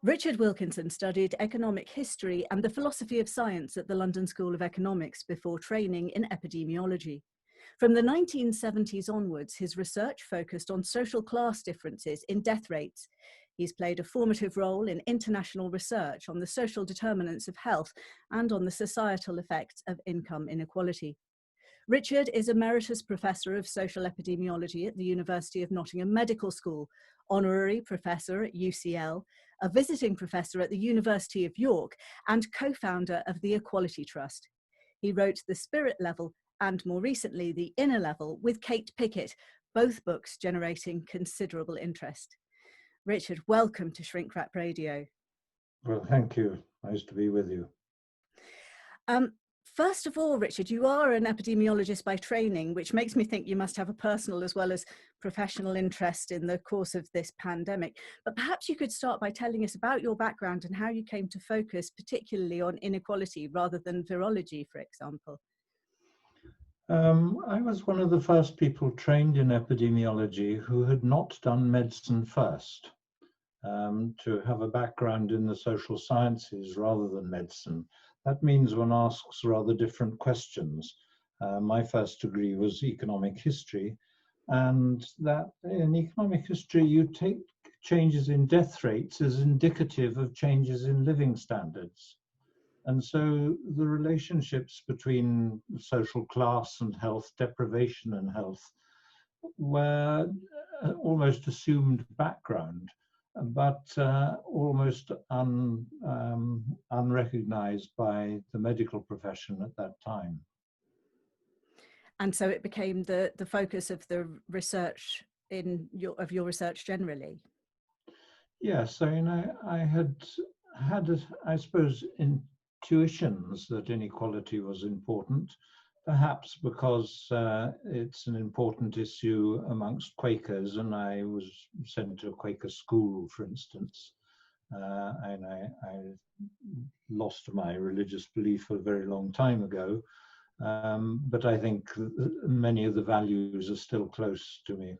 Richard Wilkinson studied economic history and the philosophy of science at the London School of Economics before training in epidemiology. From the 1970s onwards, his research focused on social class differences in death rates. He's played a formative role in international research on the social determinants of health and on the societal effects of income inequality. Richard is Emeritus Professor of Social Epidemiology at the University of Nottingham Medical School, Honorary Professor at UCL, a Visiting Professor at the University of York, and co-founder of the Equality Trust. He wrote The Spirit Level and, more recently, The Inner Level with Kate Pickett, both books generating considerable interest. Richard, welcome to Shrink Wrap Radio. Well, thank you. Nice to be with you. First of all, Richard, you are an epidemiologist by training, which makes me think you must have a personal as well as professional interest in the course of this pandemic. But perhaps you could start by telling us about your background and how you came to focus particularly on inequality rather than virology, for example. I was one of the first people trained in epidemiology who had not done medicine first, to have a background in the social sciences rather than medicine. That means one asks rather different questions. My first degree was economic history, and that in economic history you take changes in death rates as indicative of changes in living standards. And so the relationships between social class and health, deprivation and health, were almost assumed background, but almost unrecognized by the medical profession at that time. And so it became the focus of the research of your research generally. Yes, I had I suppose, intuitions that inequality was important, perhaps because it's an important issue amongst Quakers, and I was sent to a Quaker school, for instance, and I lost my religious belief a very long time ago, but I think many of the values are still close to me.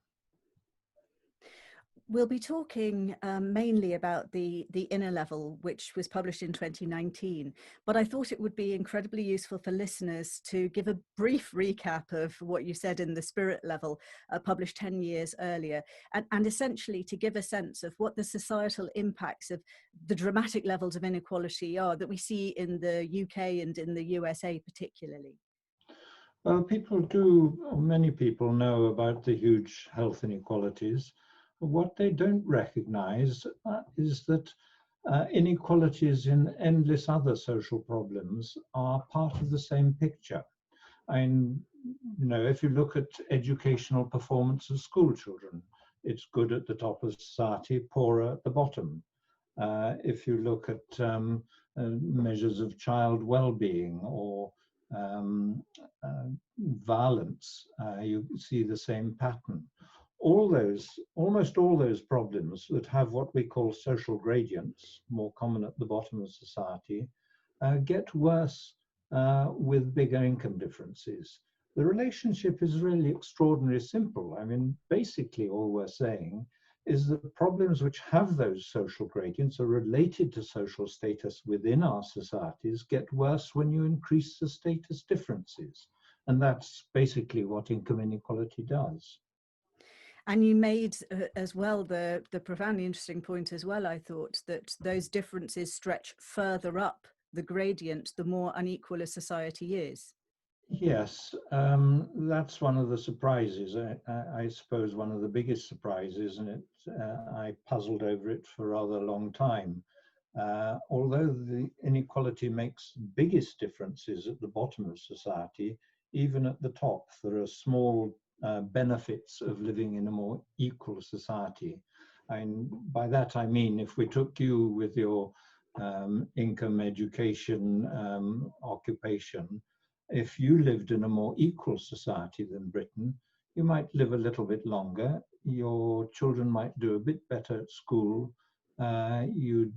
We'll be talking mainly about the Inner Level, which was published in 2019, but I thought it would be incredibly useful for listeners to give a brief recap of what you said in The Spirit Level, published 10 years earlier, and essentially to give a sense of what the societal impacts of the dramatic levels of inequality are that we see in the UK and in the USA particularly. Well, many people know about the huge health inequalities. What they don't recognize is that inequalities in endless other social problems are part of the same picture. And, if you look at educational performance of school children, it's good at the top of society, poorer at the bottom. If you look at measures of child well-being or violence, you see the same pattern. Almost all those problems that have what we call social gradients, more common at the bottom of society, get worse with bigger income differences. The relationship is really extraordinarily simple. I mean, basically all we're saying is that problems which have those social gradients are related to social status within our societies get worse when you increase the status differences. And that's basically what income inequality does. And you made as well the profoundly interesting point as well, I thought, that those differences stretch further up the gradient the more unequal a society is. Yes, that's one of the surprises. I suppose one of the biggest surprises, and I puzzled over it for a rather long time. Although the inequality makes biggest differences at the bottom of society, even at the top, there are small benefits of living in a more equal society. And by that I mean, if we took you with your income, education, occupation, if you lived in a more equal society than Britain, you might live a little bit longer, your children might do a bit better at school, you'd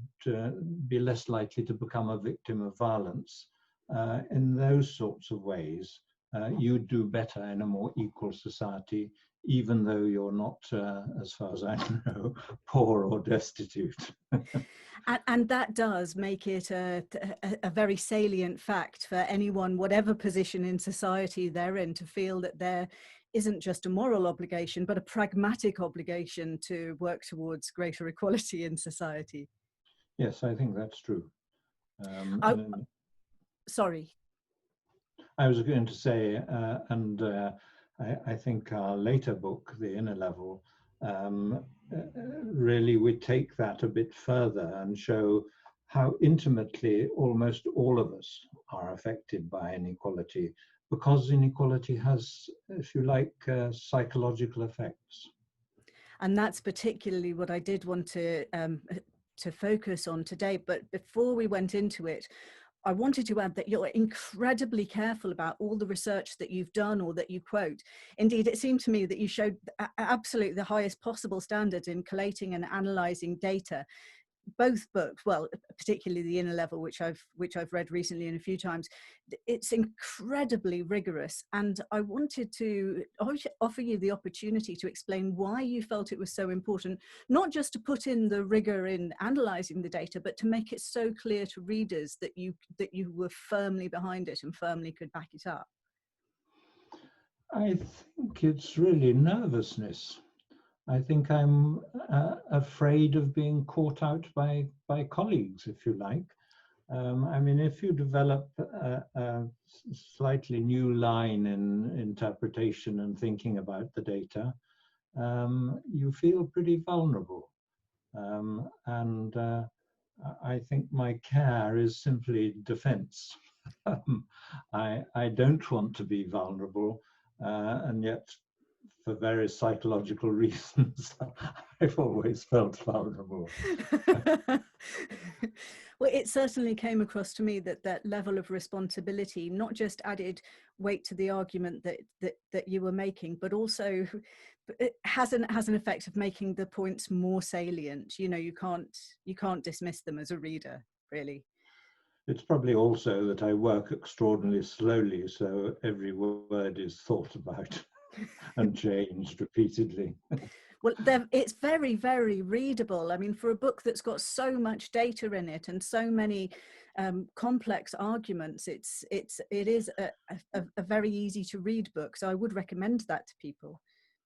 be less likely to become a victim of violence. In those sorts of ways, you do better in a more equal society, even though you're not, as far as I know, poor or destitute. And that does make it a very salient fact for anyone, whatever position in society they're in, to feel that there isn't just a moral obligation, but a pragmatic obligation to work towards greater equality in society. Yes, I think that's true. Sorry. I was going to say, I think our later book, The Inner Level, really would take that a bit further and show how intimately almost all of us are affected by inequality, because inequality has, if you like, psychological effects. And that's particularly what I did want to focus on today. But before we went into it, I wanted to add that you're incredibly careful about all the research that you've done or that you quote. Indeed, it seemed to me that you showed absolutely the highest possible standards in collating and analysing data. Both books, well, particularly The Inner Level, which I've read recently and a few times, it's incredibly rigorous. And I wanted to offer you the opportunity to explain why you felt it was so important, not just to put in the rigor in analysing the data, but to make it so clear to readers that you were firmly behind it and firmly could back it up. I think it's really nervousness. I think I'm afraid of being caught out by colleagues, if you like. I mean, if you develop a slightly new line in interpretation and thinking about the data, you feel pretty vulnerable. And I think my care is simply defense. I don't want to be vulnerable, and yet, for various psychological reasons, I've always felt vulnerable. Well, it certainly came across to me that that level of responsibility not just added weight to the argument that you were making, but also it has an effect of making the points more salient. You know, you can't dismiss them as a reader, really. It's probably also that I work extraordinarily slowly, so every word is thought about and changed repeatedly. Well, it's very, very readable. I mean, for a book that's got so much data in it and so many complex arguments, it is a very easy to read book. So I would recommend that to people.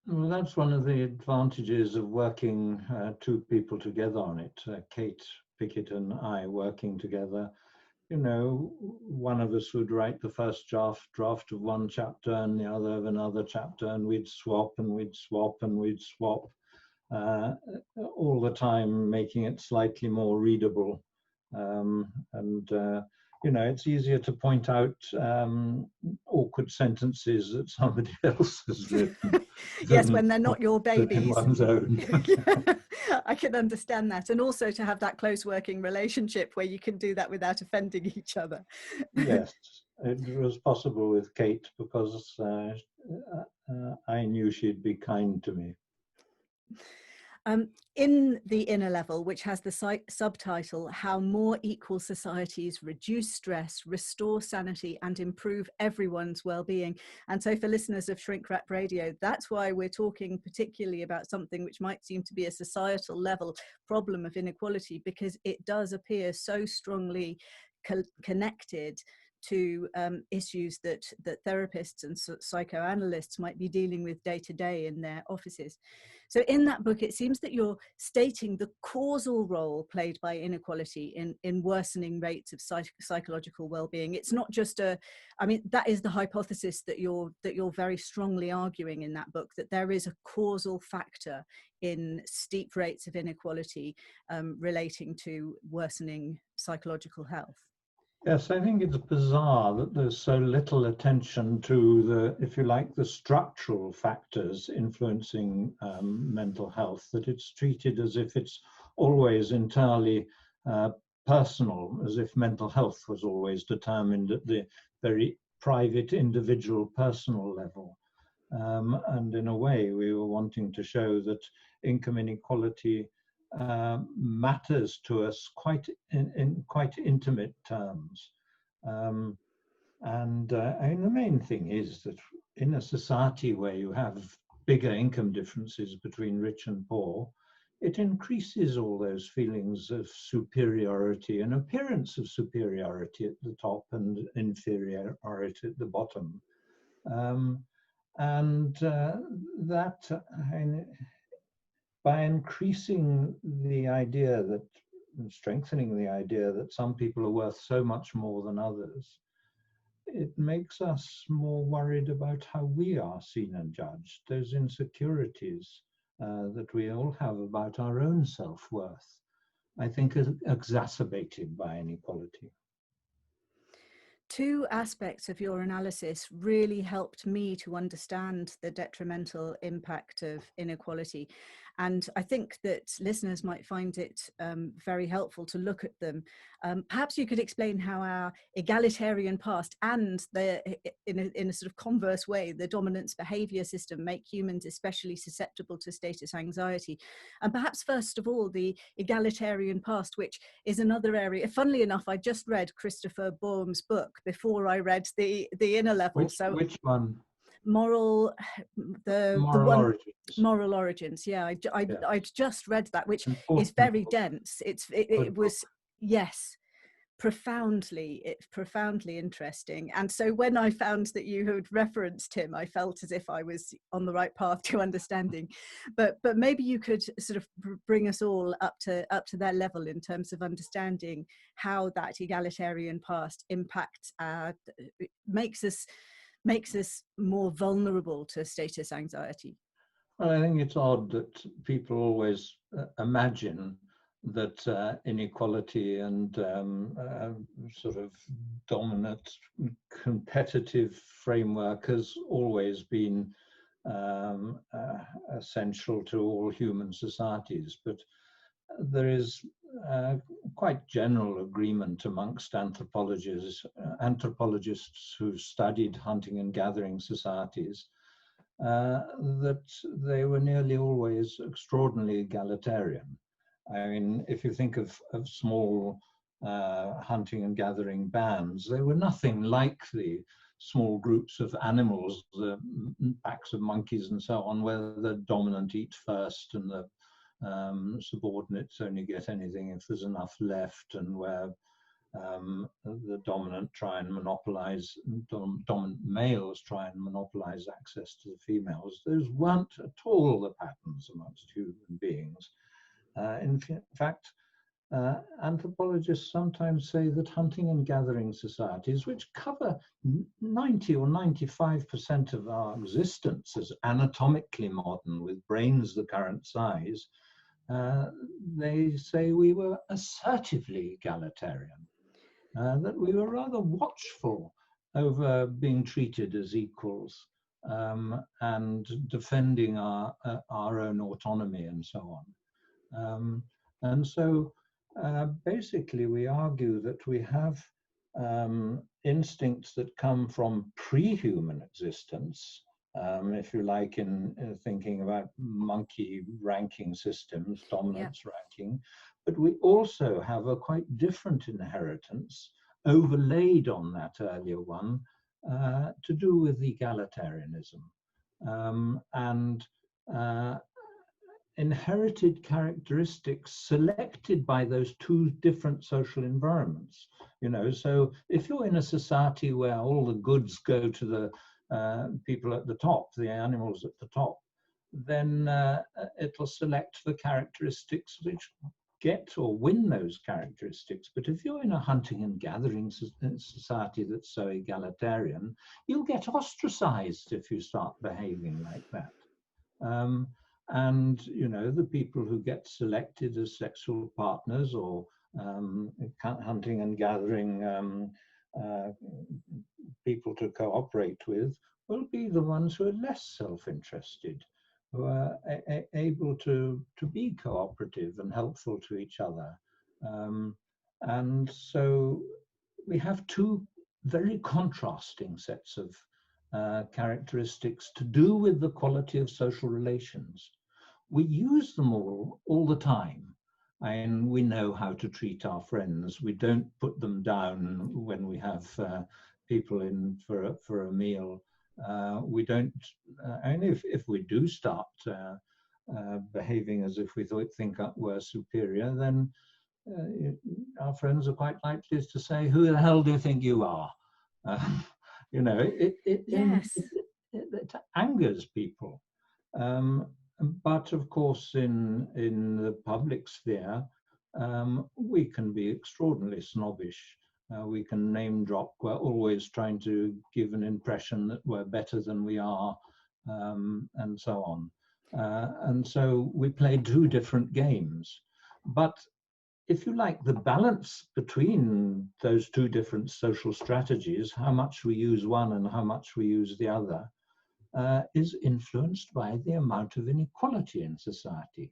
Well, that's one of the advantages of working two people together on it, Kate Pickett and I working together. You know, one of us would write the first draft of one chapter and the other of another chapter, and we'd swap and we'd swap and we'd swap, all the time making it slightly more readable. You know, it's easier to point out awkward sentences that somebody else has written. Yes, when they're not your babies. In one's own. I can understand that. And also to have that close working relationship where you can do that without offending each other. Yes, it was possible with Kate because I knew she'd be kind to me. In The Inner Level, which has the subtitle, How More Equal Societies Reduce Stress, Restore Sanity and Improve Everyone's Well-Being. And so for listeners of Shrink Wrap Radio, that's why we're talking particularly about something which might seem to be a societal level problem of inequality, because it does appear so strongly connected to issues that therapists and psychoanalysts might be dealing with day to day in their offices. So in that book, it seems that you're stating the causal role played by inequality in worsening rates of psychological well-being. It's not just I mean, that is the hypothesis that you're very strongly arguing in that book, that there is a causal factor in steep rates of inequality relating to worsening psychological health. Yes, I think it's bizarre that there's so little attention to the, if you like, the structural factors influencing mental health, that it's treated as if it's always entirely personal, as if mental health was always determined at the very private, individual, personal level. And in a way, we were wanting to show that income inequality matters to us quite in quite intimate terms. I mean, the main thing is that in a society where you have bigger income differences between rich and poor, it increases all those feelings of superiority and appearance of superiority at the top and inferiority at the bottom. By increasing the idea that, and strengthening the idea that some people are worth so much more than others, it makes us more worried about how we are seen and judged, those insecurities that we all have about our own self-worth, I think, is exacerbated by inequality. Two aspects of your analysis really helped me to understand the detrimental impact of inequality. And I think that listeners might find it very helpful to look at them. Perhaps you could explain how our egalitarian past and in a sort of converse way, the dominance behavior system make humans especially susceptible to status anxiety. And perhaps first of all, the egalitarian past, which is another area. Funnily enough, I just read Christopher Baum's book before I read the Inner Level. Which one? Moral Origins. Moral Origins. Yeah, I'd just read that, which is very dense. It was, yes, profoundly interesting. And so when I found that you had referenced him, I felt as if I was on the right path to understanding. But maybe you could sort of bring us all up to their level in terms of understanding how that egalitarian past impacts makes us more vulnerable to status anxiety. Well, I think it's odd that people always imagine that inequality and sort of dominant competitive framework has always been essential to all human societies. But there is quite general agreement amongst anthropologists who studied hunting and gathering societies that they were nearly always extraordinarily egalitarian. I mean, if you think of small hunting and gathering bands, they were nothing like the small groups of animals, the packs of monkeys and so on, where the dominant eat first and the subordinates only get anything if there's enough left, and where the dominant try and monopolize, dominant males try and monopolize access to the females. Those weren't at all the patterns amongst human beings. In fact, anthropologists sometimes say that hunting and gathering societies, which cover 90 or 95% of our existence as anatomically modern, with brains the current size, they say we were assertively egalitarian, that we were rather watchful over being treated as equals and defending our own autonomy and so on. And so basically we argue that we have instincts that come from pre-human existence, if you like, in thinking about monkey ranking systems, dominance ranking, but we also have a quite different inheritance overlaid on that earlier one to do with egalitarianism and inherited characteristics selected by those two different social environments. You know, so if you're in a society where all the goods go to the people at the top, the animals at the top, then it'll select the characteristics which get or win those characteristics. But if you're in a hunting and gathering society that's so egalitarian, you'll get ostracized if you start behaving like that. And, you know, the people who get selected as sexual partners or hunting and gathering people to cooperate with will be the ones who are less self-interested, who are able to be cooperative and helpful to each other. And so we have two very contrasting sets of characteristics to do with the quality of social relations. We use them all the time, and we know how to treat our friends. We don't put them down when we have people in for a meal We don't, only if we do start behaving as if we think we're superior, then our friends are quite likely to say, "Who the hell do you think you are?" You know, Yes. it angers people. But of course, in the public sphere, we can be extraordinarily snobbish. We can name drop. We're always trying to give an impression that we're better than we are, and so on. And so we play two different games. But if you like, the balance between those two different social strategies, how much we use one and how much we use the other, is influenced by the amount of inequality in society.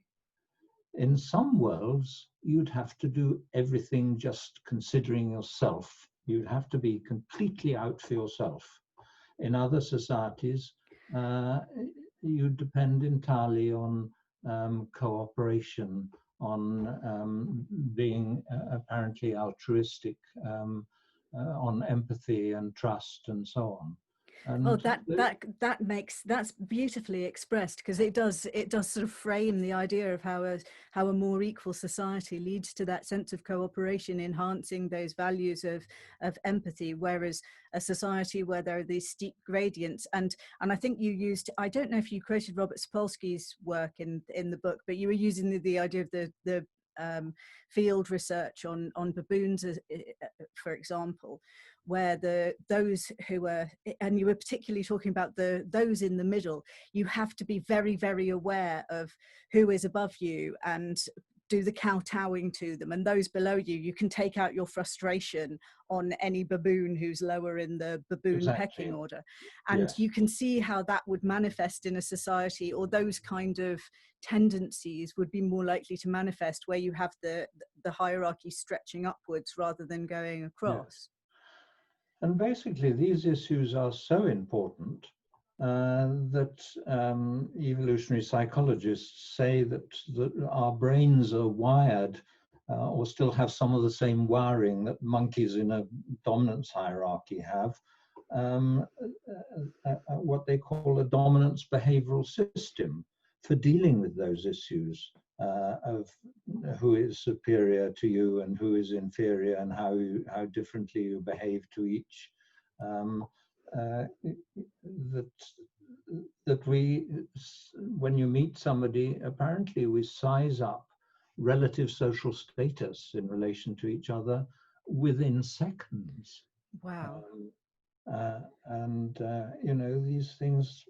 In some worlds, you'd have to do everything just considering yourself. You'd have to be completely out for yourself. In other societies, you depend entirely on cooperation, on being apparently altruistic, on empathy and trust, and so on. And oh, that's beautifully expressed, because it does sort of frame the idea of how a more equal society leads to that sense of cooperation, enhancing those values of empathy, whereas a society where there are these steep gradients, and I think you used, I don't know if you quoted Robert Sapolsky's work in the book, but you were using the idea of the field research on baboons, for example, where those who are, and you were particularly talking about those in the middle, you have to be very, very aware of who is above you and do the kowtowing to them, and those below you, you can take out your frustration on any baboon who's lower in the baboon pecking order. And yes, you can see how that would manifest in a society, or those kind of tendencies would be more likely to manifest where you have the hierarchy stretching upwards rather than going across. yes. And basically, these issues are so important that evolutionary psychologists say that our brains are wired or still have some of the same wiring that monkeys in a dominance hierarchy have, what they call a dominance behavioral system for dealing with those issues of who is superior to you and who is inferior, and how differently you behave to each. That we, when you meet somebody, apparently we size up relative social status in relation to each other within seconds. Wow. You know, these things,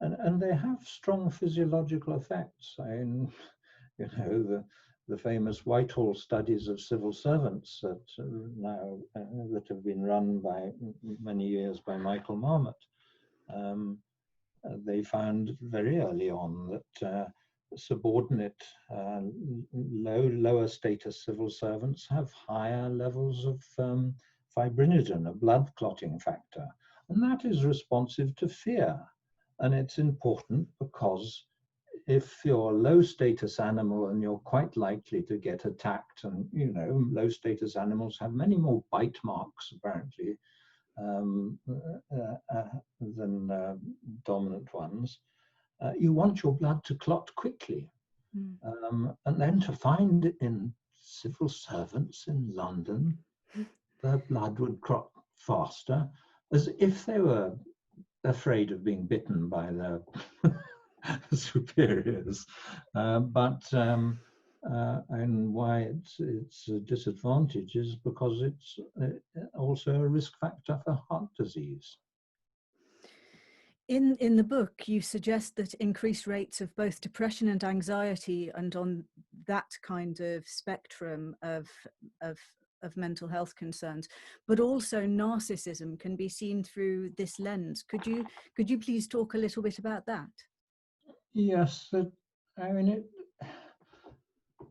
and they have strong physiological effects. I mean, you know, the famous Whitehall studies of civil servants that now that have been run by many years by Michael Marmot. They found very early on that subordinate, lower status civil servants have higher levels of fibrinogen, a blood clotting factor, and that is responsive to fear. And it's important because if you're a low status animal and you're quite likely to get attacked, and you know, low status animals have many more bite marks apparently than dominant ones, you want your blood to clot quickly. And then to find it in civil servants in London, their blood would clot faster, as if they were afraid of being bitten by their superiors. And why it's a disadvantage is because it's also a risk factor for heart disease. In the book, you suggest that increased rates of both depression and anxiety, and on that kind of spectrum of mental health concerns, but also narcissism can be seen through this lens. Could you please talk a little bit about that? Yes, I mean,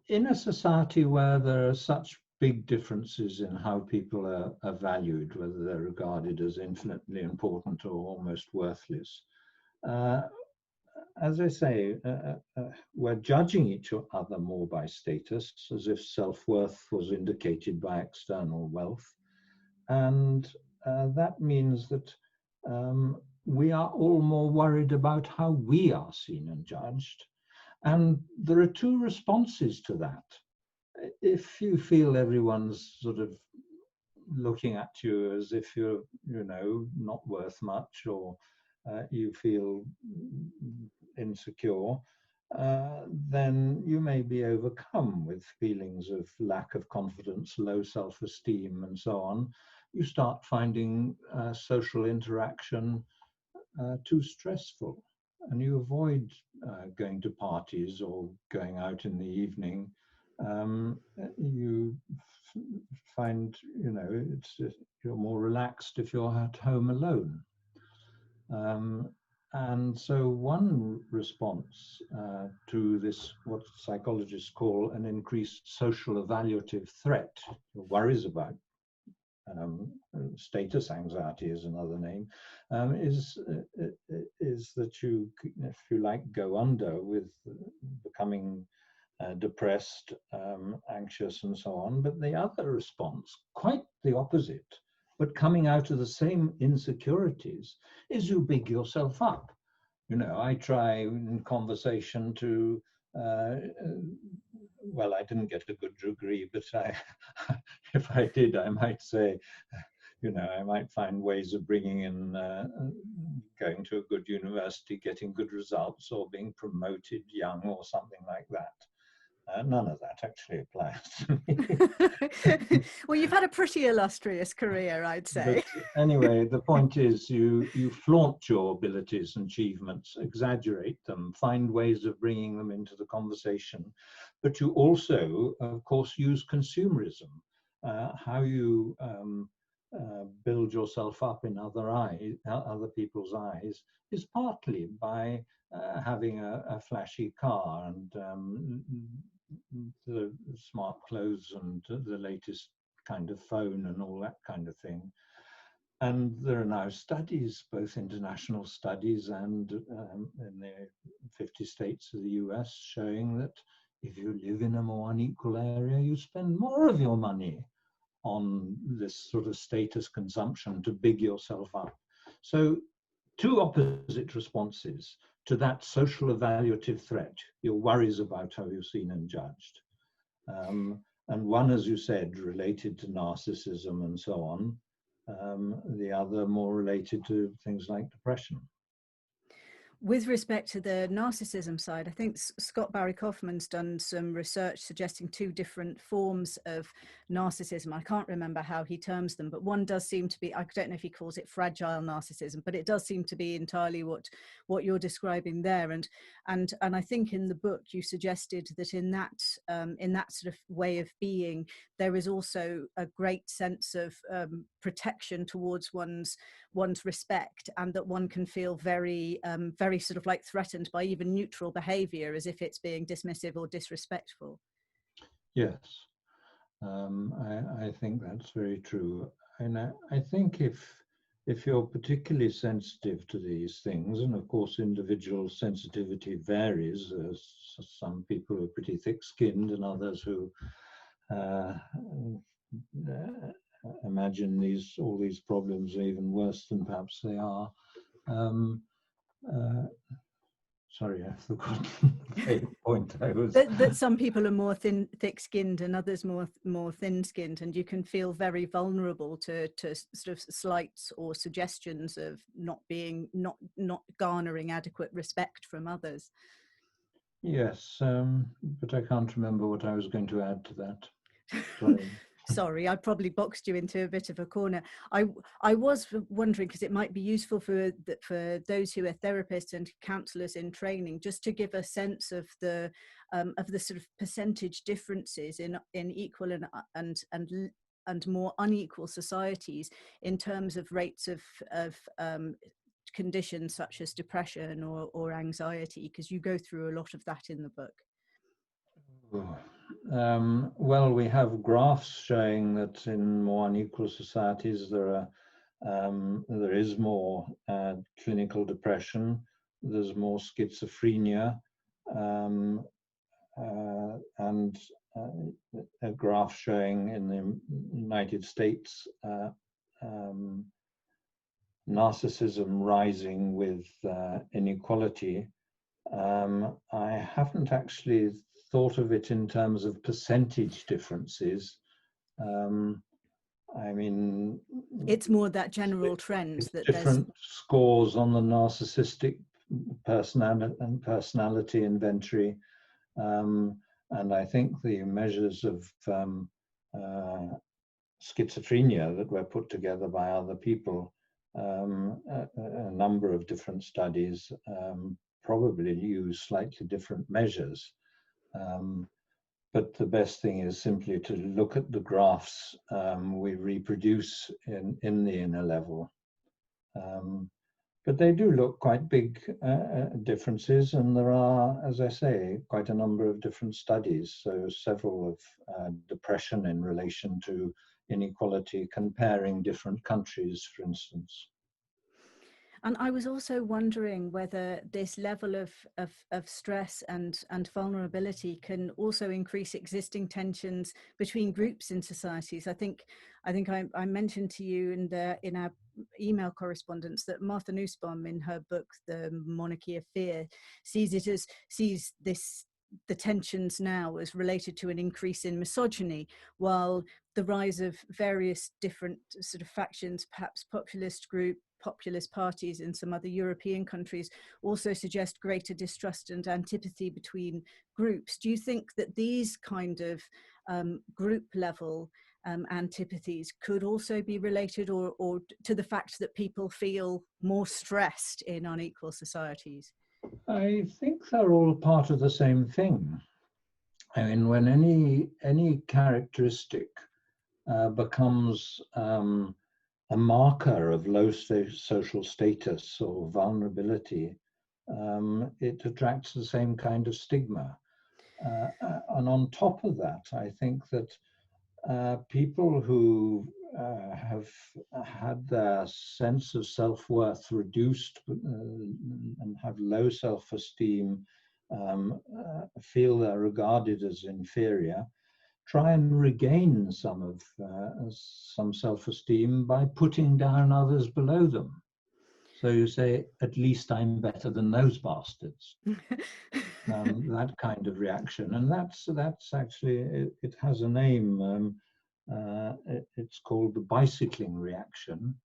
in a society where there are such big differences in how people are valued, whether they're regarded as infinitely important or almost worthless, as I say, we're judging each other more by status, as if self-worth was indicated by external wealth. And that means that we are all more worried about how we are seen and judged. And there are two responses to that. If you feel everyone's sort of looking at you as if you're, not worth much, or you feel insecure, then you may be overcome with feelings of lack of confidence, low self-esteem, and so on. You start finding social interaction too stressful, and you avoid going to parties or going out in the evening. You find, you're more relaxed if you're at home alone. And so one response to this, what psychologists call an increased social evaluative threat, worries about status anxiety is another name, is that you, if you like, go under with becoming depressed, anxious, and so on. But the other response, quite the opposite, but coming out of the same insecurities, is you big yourself up. I try in conversation to, well, I didn't get a good degree, but if I did, I might say, I might find ways of bringing in going to a good university, getting good results, or being promoted young, or something like that. None of that actually applies to me. Well, you've had a pretty illustrious career, I'd say. But anyway, the point is you flaunt your abilities and achievements, exaggerate them, find ways of bringing them into the conversation. But you also, of course, use consumerism. How you build yourself up in other people's eyes is partly by having a flashy car and the smart clothes and the latest kind of phone and all that kind of thing. And there are now studies, both international studies and in the 50 states of the US, showing that if you live in a more unequal area, you spend more of your money on this sort of status consumption to big yourself up. So two opposite responses to that social evaluative threat, your worries about how you're seen and judged. And one, as you said, related to narcissism and so on. The other more related to things like depression. With respect to the narcissism side, I think Scott Barry Kaufman's done some research suggesting two different forms of narcissism. I can't remember how he terms them, but one does seem to be, I don't know if he calls it fragile narcissism, but it does seem to be entirely what you're describing there. And I think in the book you suggested that in that sort of way of being, there is also a great sense of protection towards one's respect, and that one can feel very sort of like threatened by even neutral behavior, as if it's being dismissive or disrespectful. Yes, I think that's very true. And I think if you're particularly sensitive to these things, and of course individual sensitivity varies, some people are pretty thick-skinned and others who imagine all these problems are even worse than perhaps they are. Sorry, I've forgotten the point I was. That some people are more thick-skinned and others more thin-skinned, and you can feel very vulnerable to sort of slights or suggestions of not garnering adequate respect from others. Yes, but I can't remember what I was going to add to that. Sorry. Sorry, I probably boxed you into a bit of a corner. I was wondering, because it might be useful for those who are therapists and counsellors in training, just to give a sense of the sort of percentage differences in equal and more unequal societies in terms of rates of conditions such as depression or anxiety, because you go through a lot of that in the book. Well, we have graphs showing that in more unequal societies there is more clinical depression, there's more schizophrenia, and a graph showing in the United States narcissism rising with inequality, I haven't actually thought of it in terms of percentage differences. I mean, it's more that general trend it's that different scores on the narcissistic personality inventory. And I think the measures of schizophrenia that were put together by other people, a number of different studies, probably use slightly different measures. But the best thing is simply to look at the graphs we reproduce in the inner level. But they do look quite big differences, and there are, as I say, quite a number of different studies. So several of depression in relation to inequality, comparing different countries, for instance. And I was also wondering whether this level of stress and vulnerability can also increase existing tensions between groups in societies. I think I mentioned to you in our email correspondence that Martha Nussbaum, in her book The Monarchy of Fear, sees the tensions now as related to an increase in misogyny, while the rise of various different sort of factions, perhaps populist parties in some other European countries, also suggest greater distrust and antipathy between groups. Do you think that these kind of group level antipathies could also be related or to the fact that people feel more stressed in unequal societies? I think they're all part of the same thing. I mean, when any characteristic becomes a marker of low social status or vulnerability, it attracts the same kind of stigma. And on top of that, I think that people who have had their sense of self-worth reduced and have low self-esteem, feel they're regarded as inferior, try and regain some self-esteem by putting down others below them. So you say, at least I'm better than those bastards. That kind of reaction, and that's actually, it has a name. It's called the bicycling reaction,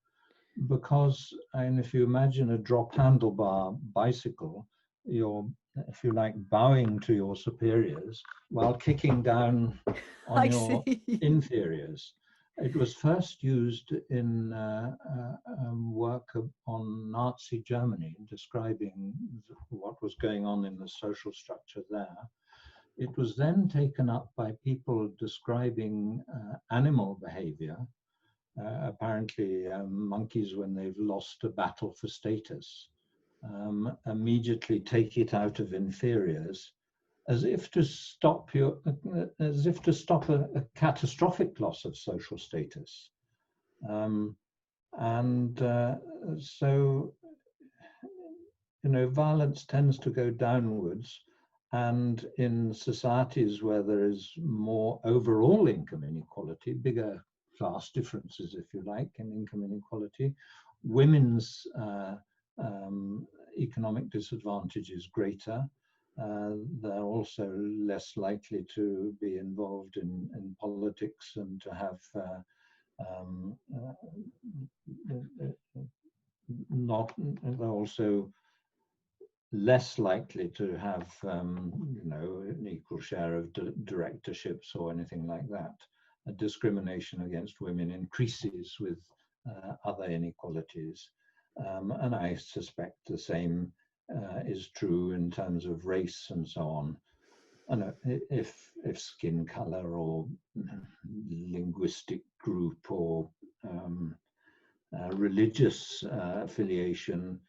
because, and if you imagine a drop handlebar bicycle, you're, if you like, bowing to your superiors while kicking down on your inferiors. It was first used in work on Nazi Germany, describing what was going on in the social structure there. It was then taken up by people describing animal behavior. Apparently, monkeys, when they've lost a battle for status, immediately take it out of inferiors, as if to stop a catastrophic loss of social status. So, you know, violence tends to go downwards, and in societies where there is more overall income inequality, bigger class differences, if you like, in income inequality, women's economic disadvantage is greater. They're also less likely to be involved in politics and to have they're also less likely to have you know, an equal share of directorships or anything like that. A discrimination against women increases with other inequalities, and I suspect the same is true in terms of race and so on. And if skin color or linguistic group or religious affiliation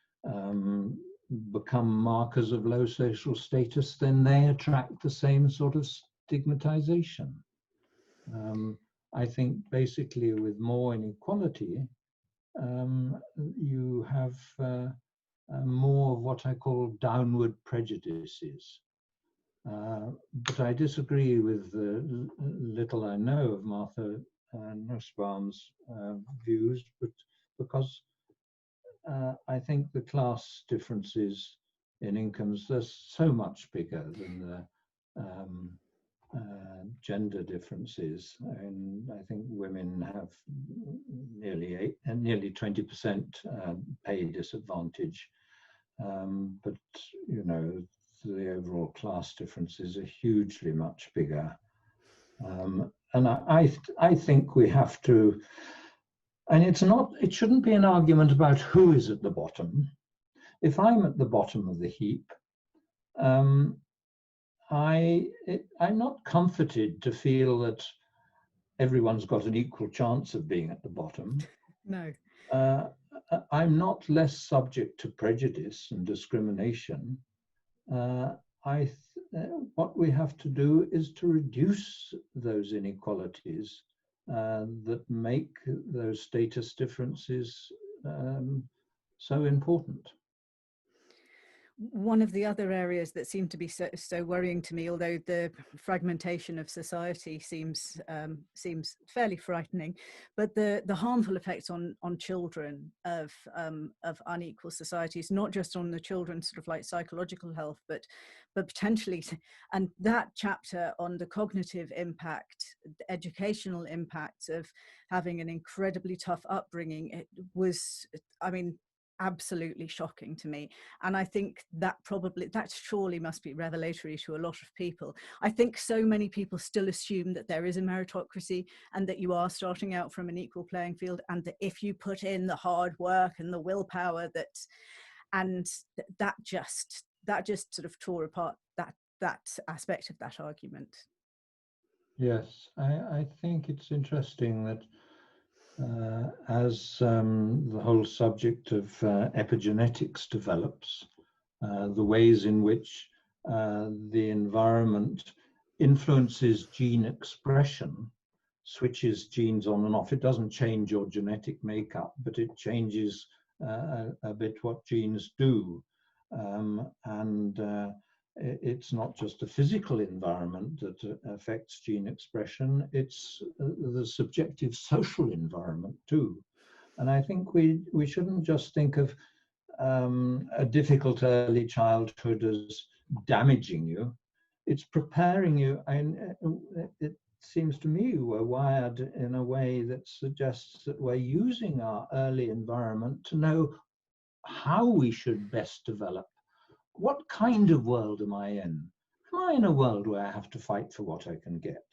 become markers of low social status, then they attract the same sort of stigmatization. I think basically with more inequality, you have more of what I call downward prejudices. But I disagree with the little I know of Martha Nussbaum's views, but because I think the class differences in incomes, they're so much bigger than the gender differences. And I think women have nearly 20% pay disadvantage. But, you know, the overall class differences are hugely much bigger. And I think we have to, and it shouldn't be an argument about who is at the bottom. If I'm at the bottom of the heap, I'm not comforted to feel that everyone's got an equal chance of being at the bottom. No. I'm not less subject to prejudice and discrimination. What we have to do is to reduce those inequalities that make those status differences so important. One of the other areas that seem to be so worrying to me, although the fragmentation of society seems fairly frightening, but the harmful effects on children of unequal societies, not just on the children's sort of like psychological health, but potentially, and that chapter on the cognitive impact, the educational impacts of having an incredibly tough upbringing, it was, I mean, absolutely shocking to me. And I think that surely must be revelatory to a lot of people. I think so many people still assume that there is a meritocracy and that you are starting out from an equal playing field, and that if you put in the hard work and the willpower, that just sort of tore apart that aspect of that argument. Yes, I think it's interesting that as the whole subject of epigenetics develops, the ways in which the environment influences gene expression, switches genes on and off. It doesn't change your genetic makeup, but it changes a bit what genes do. It's not just a physical environment that affects gene expression, it's the subjective social environment too. And I think we shouldn't just think of a difficult early childhood as damaging you. It's preparing you. It seems to me we're wired in a way that suggests that we're using our early environment to know how we should best develop. What kind of world am I in? Am I in a world where I have to fight for what I can get?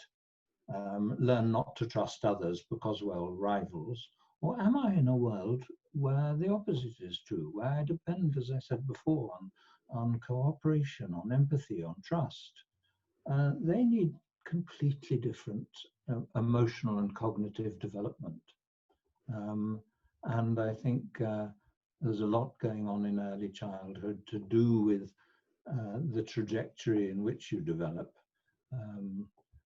Learn not to trust others because we're all rivals? Or am I in a world where the opposite is true, where I depend, as I said before, on cooperation, on empathy, on trust? They need completely different emotional and cognitive development. And I think there's a lot going on in early childhood to do with the trajectory in which you develop.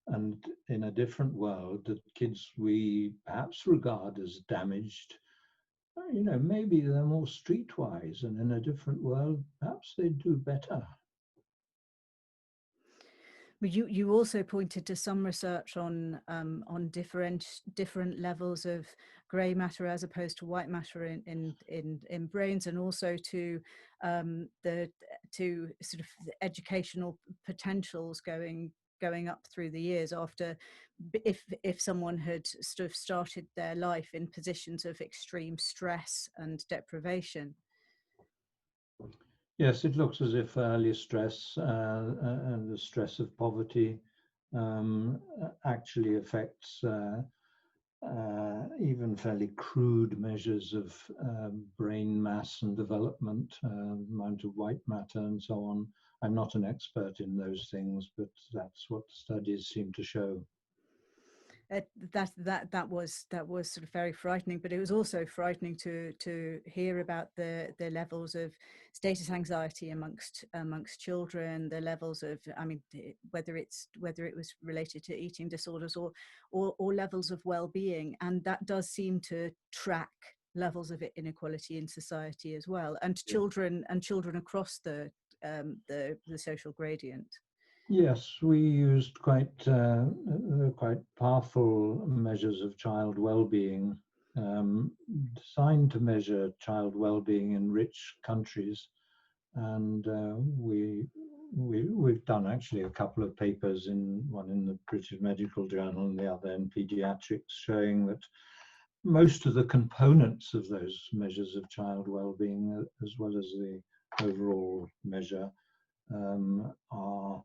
And in a different world, the kids we perhaps regard as damaged, you know, maybe they're more streetwise, and in a different world, perhaps they do better. You also pointed to some research on different levels of grey matter as opposed to white matter in brains, and also to sort of the educational potentials going up through the years after, if someone had sort of started their life in positions of extreme stress and deprivation. Yes, it looks as if early stress and the stress of poverty actually affects even fairly crude measures of brain mass and development, amount of white matter and so on. I'm not an expert in those things, but that's what studies seem to show. That was sort of very frightening, but it was also frightening to hear about the levels of status anxiety amongst children, the levels of, I mean, whether it was related to eating disorders or levels of well-being, and that does seem to track levels of inequality in society as well, and children across the social gradient. Yes, we used quite powerful measures of child well-being designed to measure child well-being in rich countries, and we've done actually a couple of papers, one in the British Medical Journal and the other in Pediatrics, showing that most of the components of those measures of child well-being, as well as the overall measure, are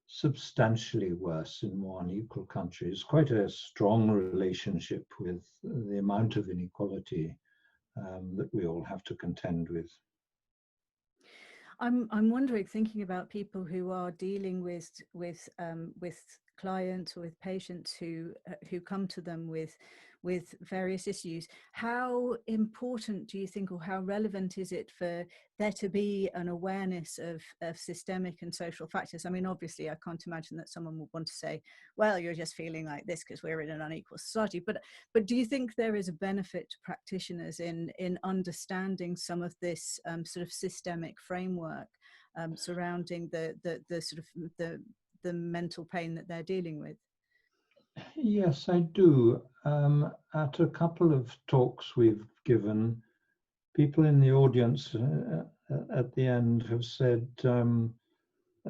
substantially worse in more unequal countries. Quite a strong relationship with the amount of inequality that we all have to contend with. I'm wondering, thinking about people who are dealing with clients or with patients who come to them with various issues, how important do you think, or how relevant is it for there to be an awareness of systemic and social factors? I mean, obviously, I can't imagine that someone would want to say, well, you're just feeling like this because we're in an unequal society. But do you think there is a benefit to practitioners in understanding some of this sort of systemic framework surrounding the sort of the mental pain that they're dealing with? Yes, I do. At a couple of talks we've given, people in the audience at the end have said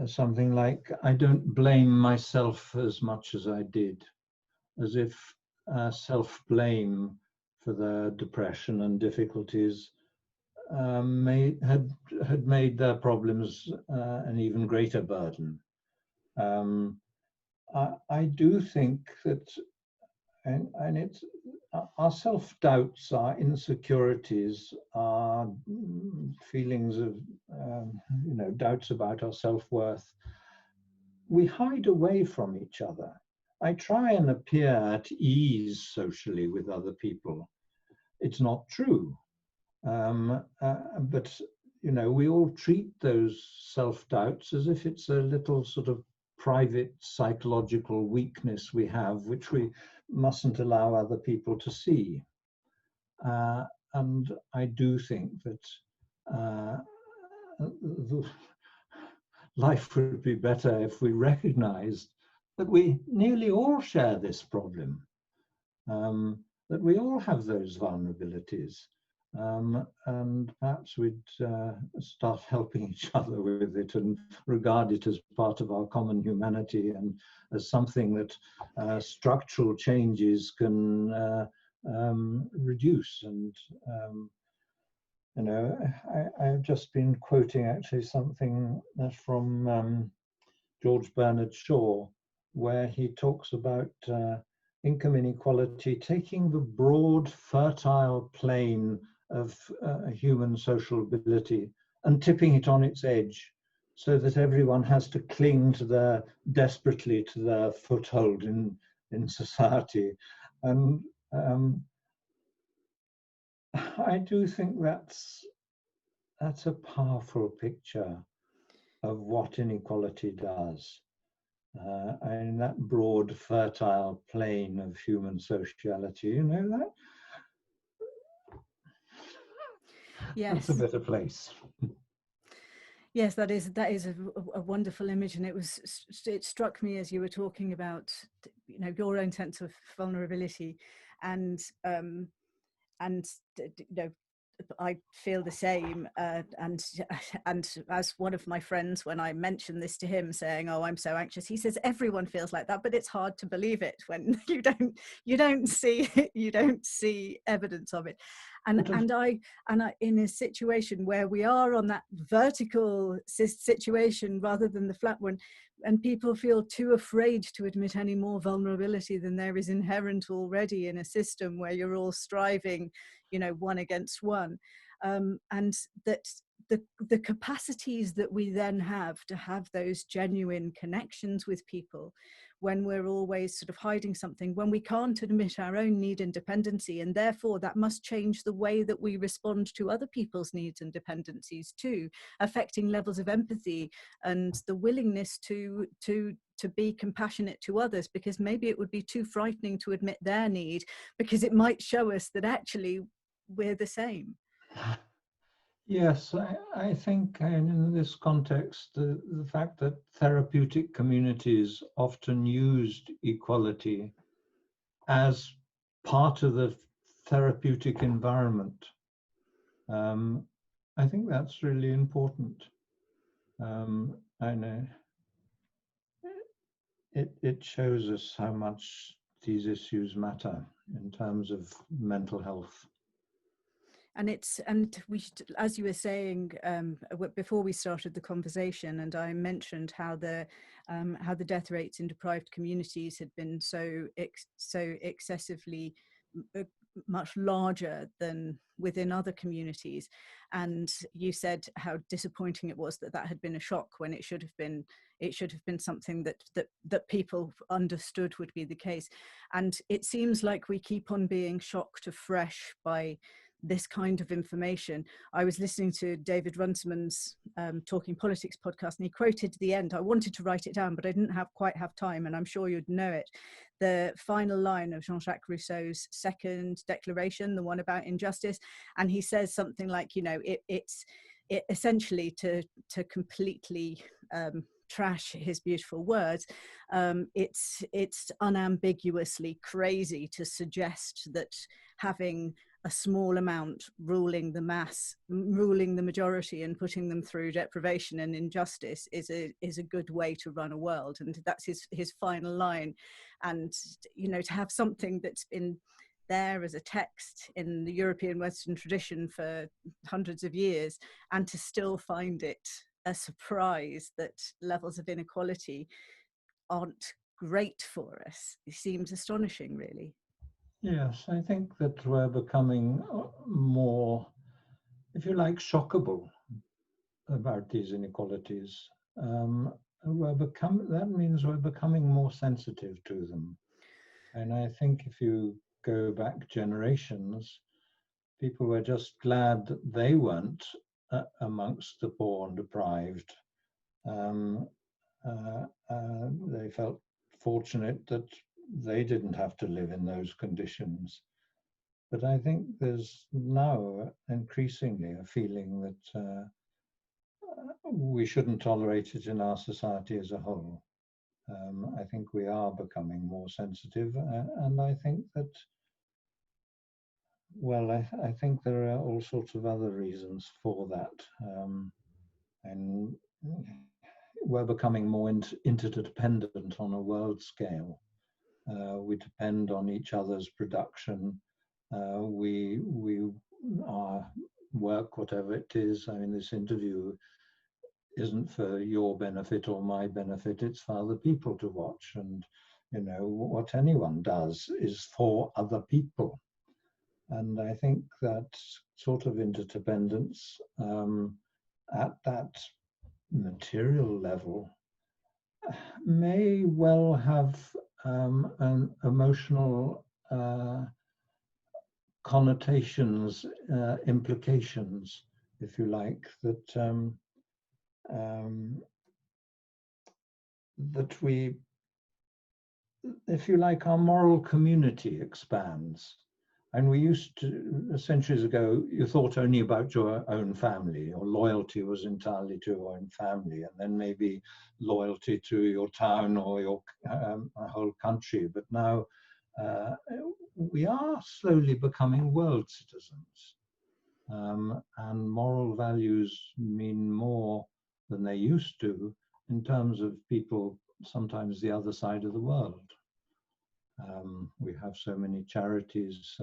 something like, I don't blame myself as much as I did, as if self-blame for their depression and difficulties had made their problems an even greater burden. I do think that, and it's our self-doubts, our insecurities, our feelings of doubts about our self-worth, we hide away from each other. I try and appear at ease socially with other people. It's not true, but we all treat those self-doubts as if it's a little sort of private psychological weakness we have, which we mustn't allow other people to see. And I do think that life would be better if we recognized that we nearly all share this problem, that we all have those vulnerabilities. And perhaps we'd start helping each other with it and regard it as part of our common humanity and as something that structural changes can reduce. And I've just been quoting actually something from George Bernard Shaw, where he talks about income inequality taking the broad, fertile plain of human social ability and tipping it on its edge, so that everyone has to cling desperately to their foothold in society. And I do think that's a powerful picture of what inequality does. And that broad, fertile plain of human sociality, that? Yes, that's a better place. Yes, that is a wonderful image, and it struck me as you were talking about your own sense of vulnerability, and I feel the same, and as one of my friends, when I mentioned this to him, saying, "Oh, I'm so anxious," he says, "Everyone feels like that, but it's hard to believe it when you don't see evidence of it." And I in a situation where we are on that vertical situation rather than the flat one, and people feel too afraid to admit any more vulnerability than there is inherent already in a system where you're all striving, one against one, and that the capacities that we then have to have those genuine connections with people, when we're always sort of hiding something, when we can't admit our own need and dependency, and therefore that must change the way that we respond to other people's needs and dependencies too, affecting levels of empathy and the willingness to be compassionate to others, because maybe it would be too frightening to admit their need, because it might show us that actually we're the same. Yes, I think in this context, the fact that therapeutic communities often used equality as part of the therapeutic environment. I think that's really important. I know it shows us how much these issues matter in terms of mental health. And we should, as you were saying before we started the conversation, and I mentioned how the death rates in deprived communities had been so excessively much larger than within other communities, and you said how disappointing it was that had been a shock when it should have been something that people understood would be the case. And it seems like we keep on being shocked afresh by this kind of information. I was listening to David Runciman's Talking Politics podcast, and he quoted the end. I wanted to write it down, but I didn't quite have time, and I'm sure you'd know it. The final line of Jean-Jacques Rousseau's second declaration, the one about injustice, and he says something like, you know, it's essentially to completely trash his beautiful words. It's unambiguously crazy to suggest that having a small amount ruling the mass, ruling the majority, and putting them through deprivation and injustice is a good way to run a world. And that's his final line. And, you know, to have something that's been there as a text in the European Western tradition for hundreds of years, and to still find it a surprise that levels of inequality aren't great for us, it seems astonishing, really. Yes, I think that we're becoming more, if you like, shockable about these inequalities. That means we're becoming more sensitive to them. And I think if you go back generations, people were just glad that they weren't amongst the poor and deprived. They felt fortunate that they didn't have to live in those conditions. But I think there's now increasingly a feeling that we shouldn't tolerate it in our society as a whole. I think we are becoming more sensitive, and I think that, well, I think there are all sorts of other reasons for that. And we're becoming more interdependent on a world scale. We depend on each other's production. Our work, whatever it is, I mean, this interview isn't for your benefit or my benefit, it's for other people to watch. And, you know, what anyone does is for other people. And I think that sort of interdependence at that material level may well have an emotional connotations, implications, if you like, that that we, if you like, our moral community expands. And we used to, centuries ago, you thought only about your own family, or loyalty was entirely to your own family, and then maybe loyalty to your town or your whole country. But now we are slowly becoming world citizens. And moral values mean more than they used to in terms of people, sometimes the other side of the world. We have so many charities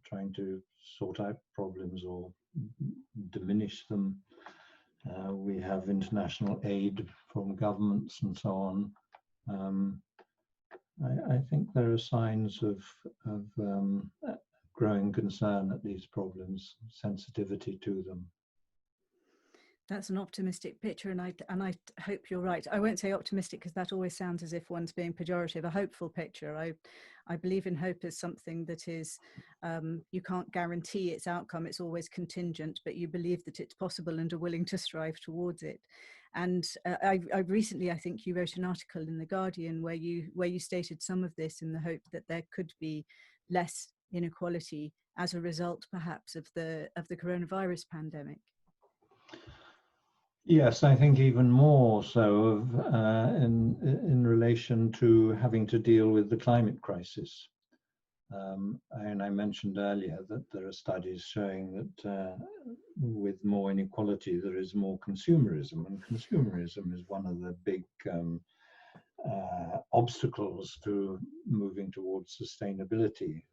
trying to sort out problems or diminish them. We have international aid from governments and so on. I think there are signs of growing concern at these problems, sensitivity to them. That's an optimistic picture, and I hope you're right. I won't say optimistic because that always sounds as if one's being pejorative. A hopeful picture. I believe in hope as something that is, you can't guarantee its outcome. It's always contingent, but you believe that it's possible and are willing to strive towards it. And I recently, I think you wrote an article in The Guardian where you stated some of this in the hope that there could be less inequality as a result, perhaps, of the coronavirus pandemic. Yes, I think even more so in relation to having to deal with the climate crisis. And I mentioned earlier that there are studies showing that with more inequality, there is more consumerism, and consumerism is one of the big obstacles to moving towards sustainability.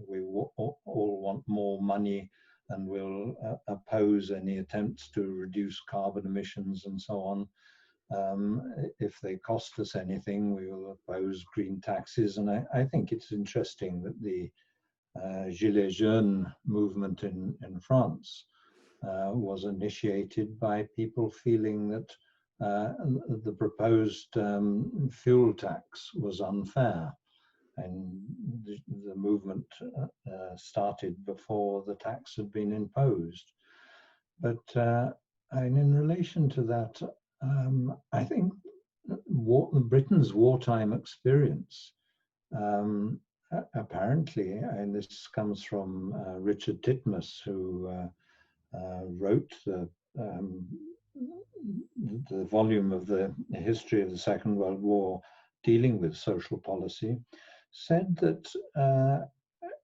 We all want more money and will oppose any attempts to reduce carbon emissions and so on. If they cost us anything, we will oppose green taxes. And I think it's interesting that the Gilets jaunes movement in France was initiated by people feeling that the proposed fuel tax was unfair. And the movement started before the tax had been imposed. But and in relation to that, I think Britain's wartime experience, apparently, and this comes from Richard Titmuss, who wrote the volume of the history of the Second World War dealing with social policy, said that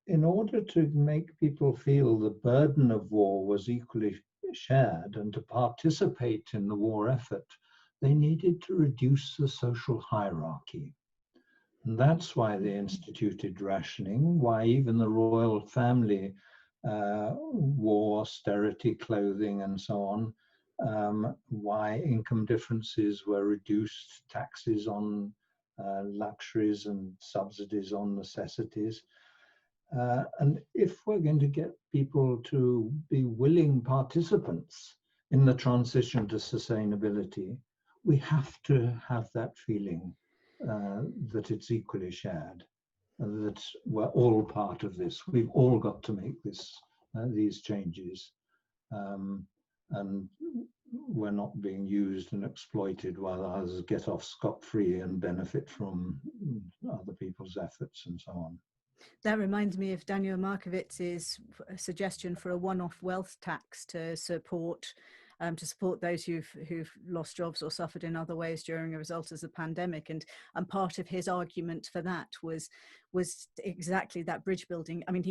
in order to make people feel the burden of war was equally shared and to participate in the war effort, they needed to reduce the social hierarchy. And that's why they instituted rationing, why even the royal family wore austerity clothing and so on, why income differences were reduced, taxes on luxuries and subsidies on necessities. And if we're going to get people to be willing participants in the transition to sustainability, we have to have that feeling that it's equally shared, that we're all part of this. We've all got to make these changes, and we're not being used and exploited while others get off scot-free and benefit from other people's efforts and so on. That reminds me of Daniel Markowitz's suggestion for a one-off wealth tax to support those who've lost jobs or suffered in other ways during a result of the pandemic. And part of his argument for that was exactly that bridge building. I mean,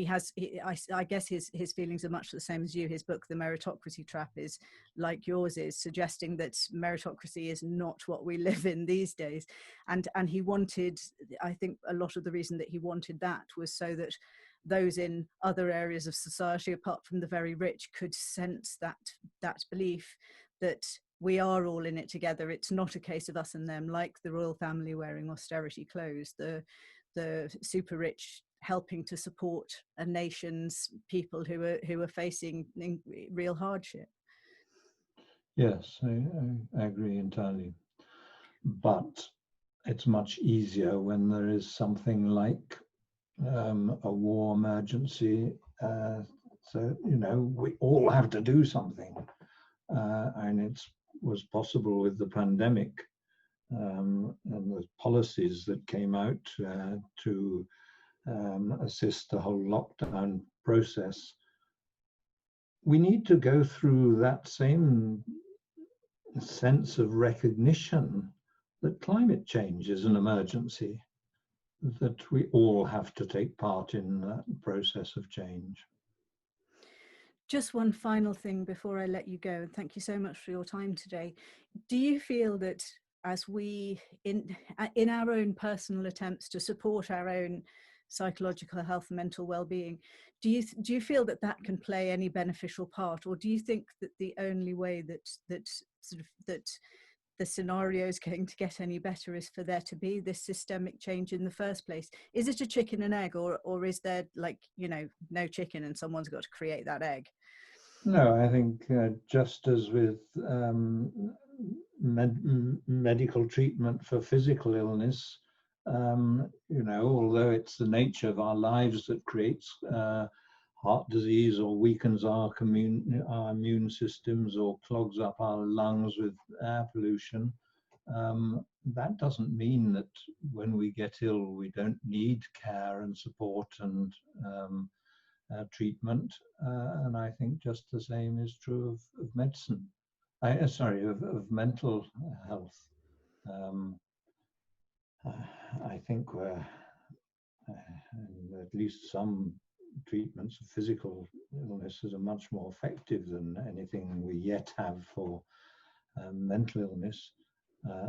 I guess his feelings are much the same as you. His book, The Meritocracy Trap, is like yours is, suggesting that meritocracy is not what we live in these days. And he wanted, I think a lot of the reason that he wanted that was so that those in other areas of society, apart from the very rich, could sense that belief that we are all in it together. It's not a case of us and them, like the royal family wearing austerity clothes, the super rich helping to support a nation's people who are facing real hardship. Yes, I agree entirely. But it's much easier when there is something like a war emergency. So, we all have to do something. And it was possible with the pandemic and the policies that came out to assist the whole lockdown process. We need to go through that same sense of recognition that climate change is an emergency, that we all have to take part in that process of change. Just one final thing before I let you go, and thank you so much for your time today. Do you feel that as we, in our own personal attempts to support our own psychological health and mental well-being, do you feel that can play any beneficial part, or do you think that the only way that the scenario is going to get any better is for there to be this systemic change in the first place? Is it a chicken and egg, or is there, no chicken and someone's got to create that egg? No, I think just as with medical treatment for physical illness, although it's the nature of our lives that creates heart disease or weakens our immune systems or clogs up our lungs with air pollution, that doesn't mean that when we get ill we don't need care and support and treatment. And I think just the same is true of medicine. Of mental health. I think we're in at least some treatments of physical illnesses are much more effective than anything we yet have for mental illness.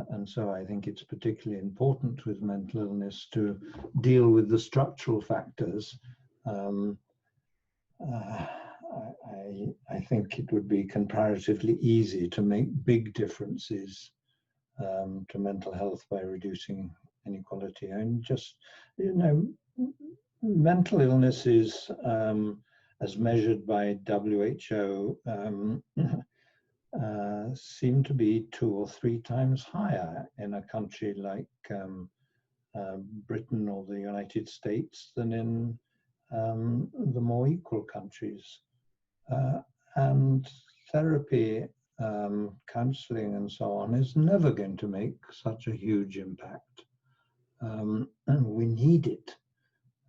And so I think it's particularly important with mental illness to deal with the structural factors. I think it would be comparatively easy to make big differences to mental health by reducing inequality. And just, mental illnesses, as measured by WHO, seem to be 2 or 3 times higher in a country like Britain or the United States than in the more equal countries. And therapy, counseling and so on is never going to make such a huge impact. And we need it,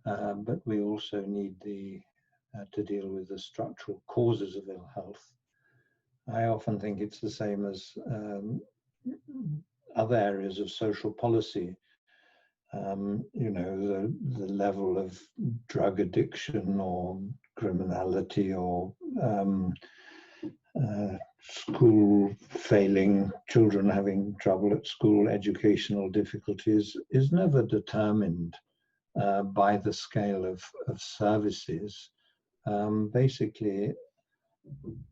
but we also need to deal with the structural causes of ill health. I often think it's the same as other areas of social policy. The level of drug addiction or criminality or school failing, children having trouble at school, educational difficulties is never determined by the scale of services. Basically,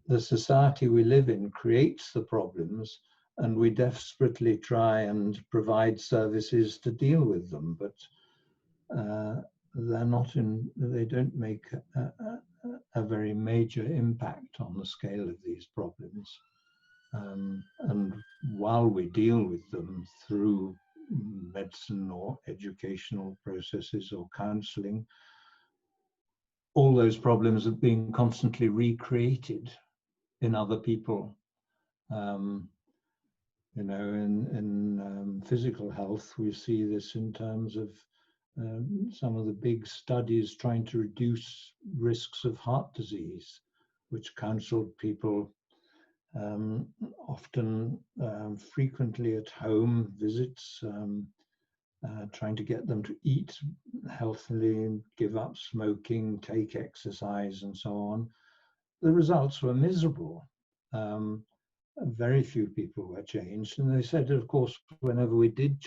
the society we live in creates the problems, and we desperately try and provide services to deal with them, but they don't make a very major impact on the scale of these problems. And while we deal with them through medicine or educational processes or counseling, all those problems are being constantly recreated in other people. In physical health, we see this in terms of some of the big studies trying to reduce risks of heart disease, which counseled people often frequently at home visits, trying to get them to eat healthily, give up smoking, take exercise, and so on. The results were miserable. Very few people were changed. And they said, of course, whenever we did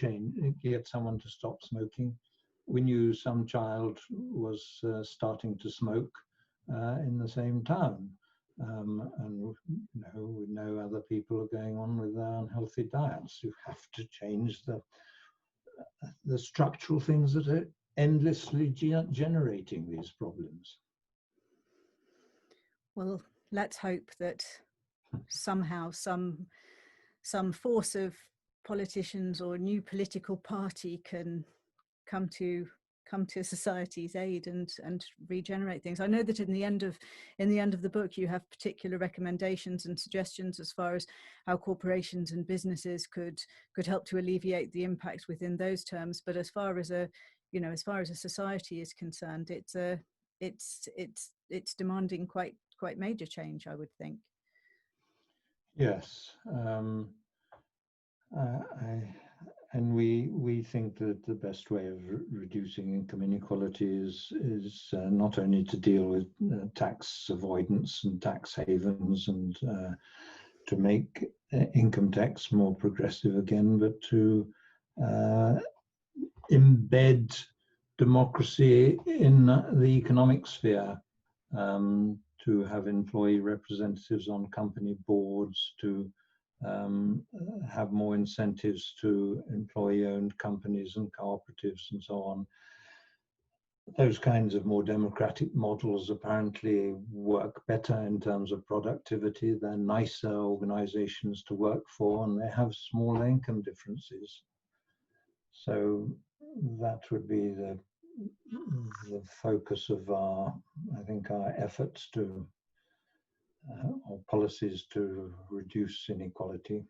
get someone to stop smoking, we knew some child was starting to smoke in the same town. And we know other people are going on with their unhealthy diets. You have to change the structural things that are endlessly generating these problems. Well, let's hope that somehow some force of politicians or a new political party can come to society's aid and regenerate things. I know that in the end of the book you have particular recommendations and suggestions as far as how corporations and businesses could help to alleviate the impact within those terms. But as far as a society is concerned, it's demanding quite major change, I would think. Yes, and we think that the best way of reducing income inequality is not only to deal with tax avoidance and tax havens and to make income tax more progressive again, but to embed democracy in the economic sphere, to have employee representatives on company boards, to have more incentives to employee-owned companies and cooperatives and so on. Those kinds of more democratic models apparently work better in terms of productivity. They're nicer organizations to work for, and they have smaller income differences. So that would be the focus of our efforts to or policies to reduce inequality.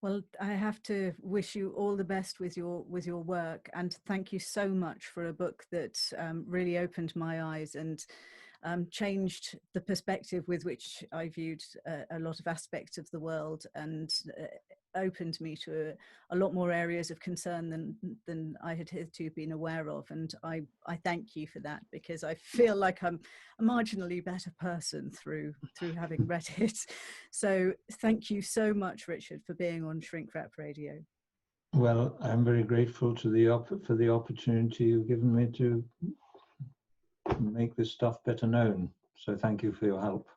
Well, I have to wish you all the best with your work, and thank you so much for a book that really opened my eyes and changed the perspective with which I viewed a lot of aspects of the world, and opened me to a lot more areas of concern than I had hitherto been aware of, and I thank you for that, because I feel like I'm a marginally better person through having read it. So thank you so much, Richard, for being on Shrink Wrap Radio. Well, I'm very grateful to for the opportunity you've given me to make this stuff better known. So thank you for your help.